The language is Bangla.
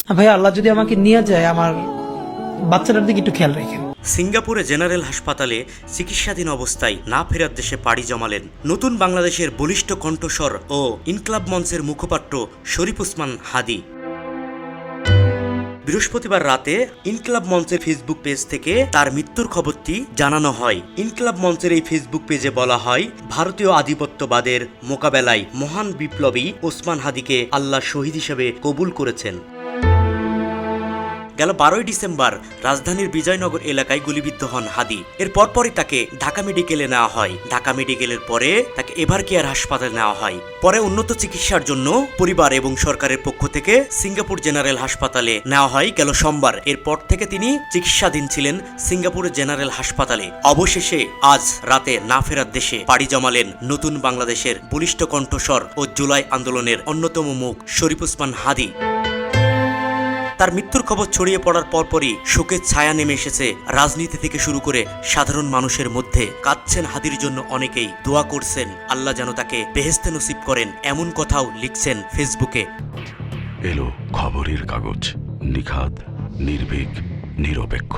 ভাই আল্লাহ যদি আমাকে নিয়ে যায়, আমার বাচ্চাটার দিকে একটু খেয়াল রাখেন। সিঙ্গাপুরে জেনারেল হাসপাতালে চিকিৎসাধীন অবস্থায় না ফেরার দেশে পাড়ি জমালেন নতুন বাংলাদেশের বলিষ্ঠ কণ্ঠস্বর ও ইনকলাব মঞ্চের মুখপাত্র শরীফ ওসমান হাদী। বৃহস্পতিবার রাতে ইনকলাব মঞ্চের ফেসবুক পেজ থেকে তার মৃত্যুর খবরটি জানানো হয়। ইনকলাব মঞ্চের এই ফেসবুক পেজে বলা হয়, ভারতীয় আধিপত্যবাদের মোকাবেলায় মহান বিপ্লবী ওসমান হাদীকে আল্লাহ শহীদ হিসেবে কবুল করেছেন। গেল 12ই ডিসেম্বর রাজধানীর বিজয়নগর এলাকায় গুলিবিদ্ধ হন হাদী। এর পরপরই তাকে ঢাকা মেডিকেলে নেওয়া হয়। ঢাকা মেডিকেলের পরে তাকে এভার কেয়ার হাসপাতালে নেওয়া হয়। পরে উন্নত চিকিৎসার জন্য পরিবার এবং সরকারের পক্ষ থেকে সিঙ্গাপুর জেনারেল হাসপাতালে নেওয়া হয় গেল সোমবার। এরপর থেকে তিনি চিকিৎসাধীন ছিলেন সিঙ্গাপুর জেনারেল হাসপাতালে। অবশেষে আজ রাতে না ফেরার দেশে পাড়ি জমালেন নতুন বাংলাদেশের বলিষ্ঠ কণ্ঠস্বর ও জুলাই আন্দোলনের অন্যতম মুখ শরীফ ওসমান হাদী। তার মৃত্যুর খবর ছড়িয়ে পড়ার পরপরই শোকের ছায়া নেমে এসেছে রাজনীতি থেকে শুরু করে সাধারণ মানুষের মধ্যে। কাঁদছেন হাদীর জন্য অনেকেই, দোয়া করছেন আল্লাহ যেন তাকে বেহেশতে নসিব করেন, এমন কথাও লিখছেন ফেসবুকে। এলো খবরের কাগজ, নিখাত, নির্ভীক, নিরপেক্ষ।